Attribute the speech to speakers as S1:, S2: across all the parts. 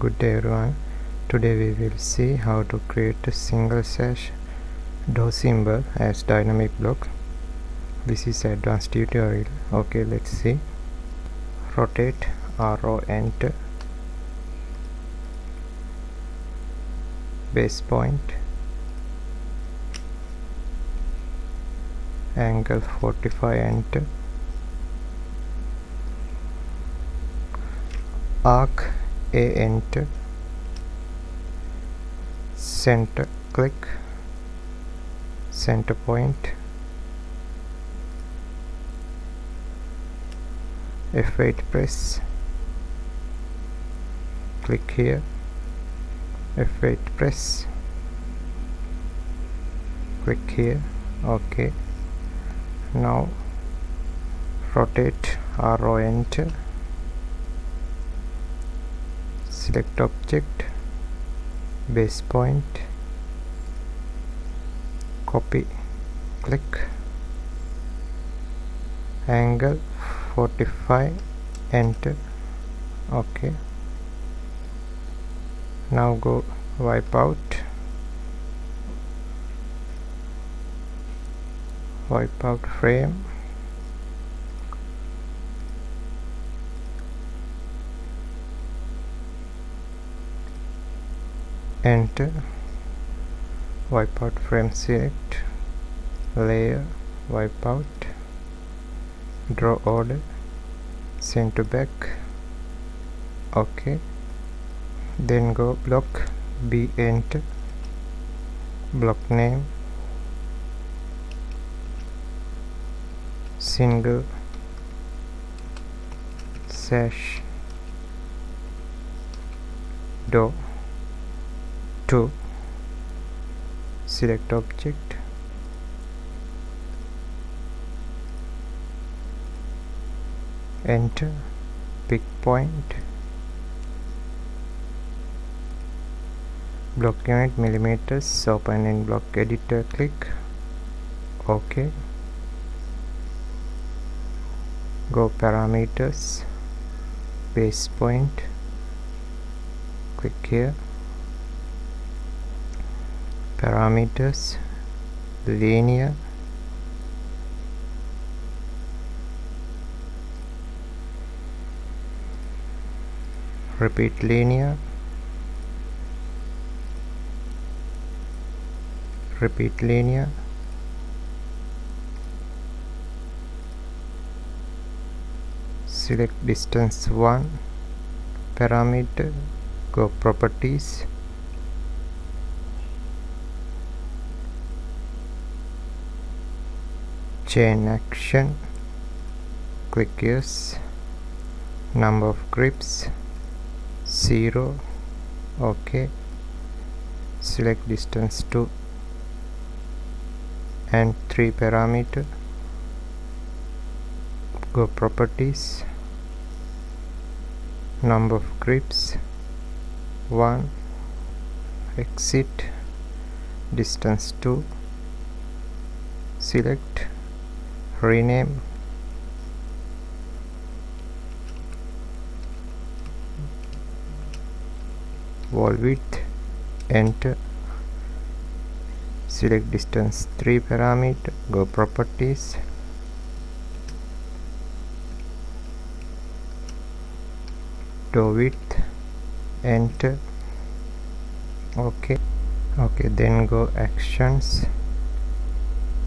S1: Good day everyone. Today we will see how to create a single sash door symbol as dynamic block. This is advanced tutorial. Okay, let's see. Rotate, arrow, enter, base point, angle 45, enter, arc A, enter, center, click, center point, F8, press, click here, F8, press, click here. Okay, now rotate, arrow, enter, select object, base point, copy, click, angle 45, enter. Okay, now go wipe out frame, enter, wipe out frame, select, layer, wipe out, draw order, send to back. Okay, then go block B, enter, block name, single sash door 2, select object, enter, pick point, block unit millimeters, open in block editor, click OK, go parameters, base point, click here, parameters, linear, repeat linear, repeat linear, select distance 1, parameter, go properties, chain action, click yes, number of grips 0. Okay, select distance 2 and 3, parameter, go properties, number of grips 1, exit, distance 2, select, rename, wall width, enter, select distance 3, parameter, go properties, door width, enter. Okay, then go actions,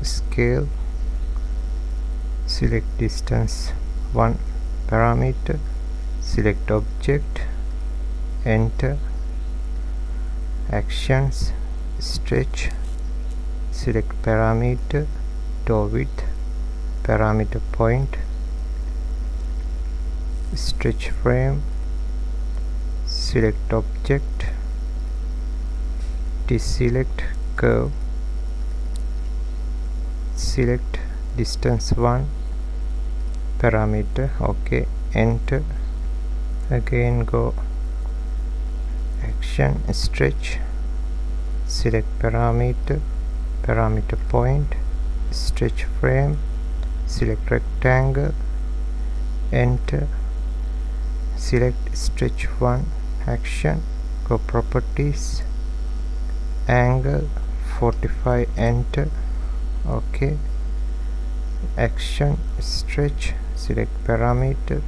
S1: scale, select distance 1, parameter, select object, enter, actions, stretch, select parameter, door width, parameter point, stretch frame, select object, deselect curve, select distance 1, parameter. Okay, enter, again go action, stretch, select parameter, parameter point, stretch frame, select rectangle, enter, select stretch 1, action, go properties, angle 45, enter. Okay, action, stretch, select parameter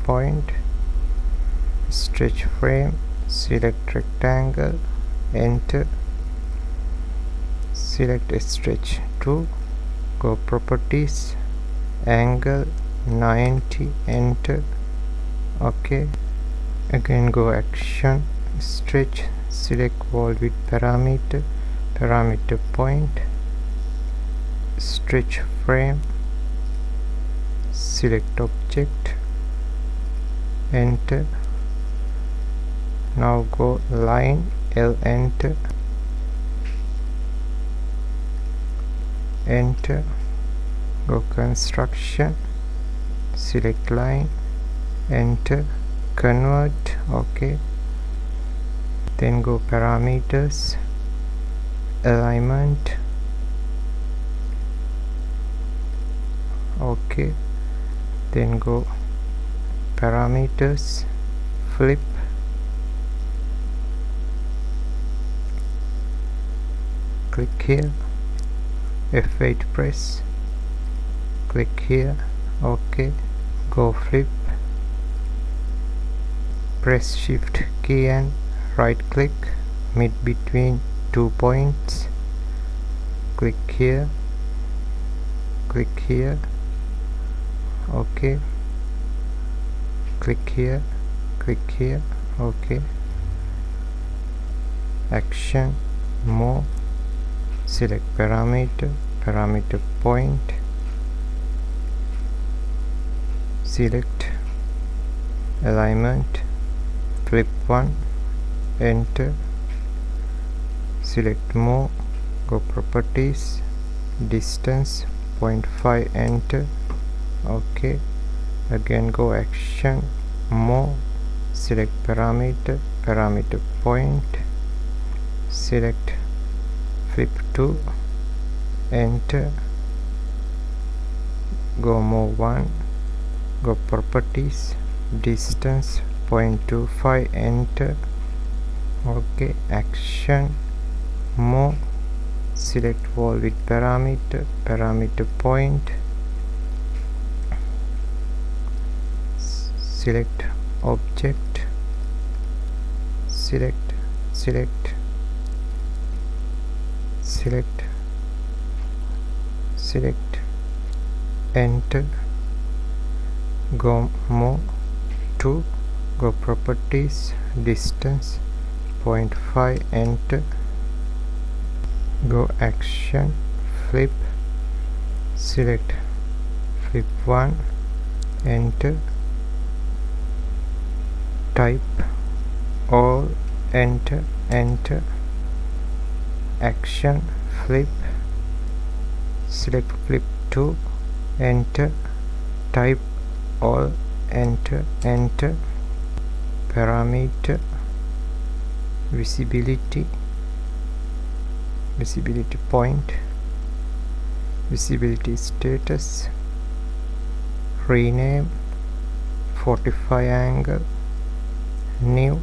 S1: point, stretch frame, select rectangle, enter. Select stretch 2, go properties, angle 90, enter. Okay, again go action, stretch, select wall width parameter point, stretch frame, select object, enter. Now go line, L, enter. Go construction, select line, enter. Convert, okay. Then go parameters, alignment, okay. Then go parameters, flip, click here, F8 press, click here, okay. Go flip, press shift key and right click mid between 2 points, click here, okay. Click here, okay. Action, more, select parameter point, select alignment, flip 1, enter. Select more, go properties, distance 0.5, enter. Okay, again go action, more, select parameter point, select flip 2, enter. Go more 1, go properties, distance 0.25, enter. Okay, action, more, select wall width parameter point, select object, select, enter. Go more 2, go properties, distance 0.5, enter. Go action, flip, select flip 1, enter. Type all, enter. Action, flip, select flip 2, enter. Type all, enter. Parameter, visibility point, visibility status, rename, 45 angle, new,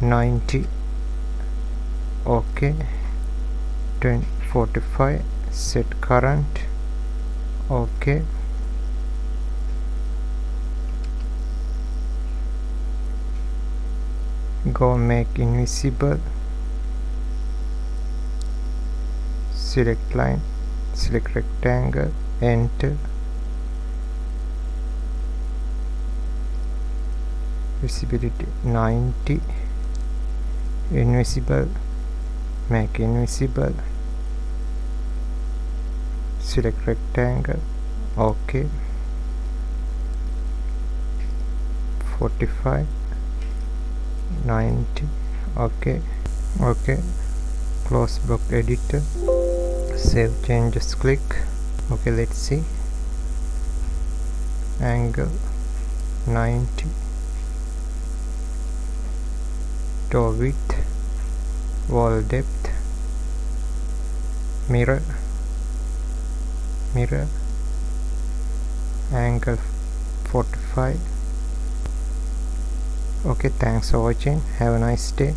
S1: 90, okay. 45, set current, okay. Go make invisible, select line, select rectangle, enter. Visibility 90, invisible, make invisible, select rectangle, okay. 45, 90, okay. Close block editor, save changes, click. Okay, let's see. Angle 90, door width, wall depth, mirror, angle 45, Okay, thanks for watching. Have a nice day.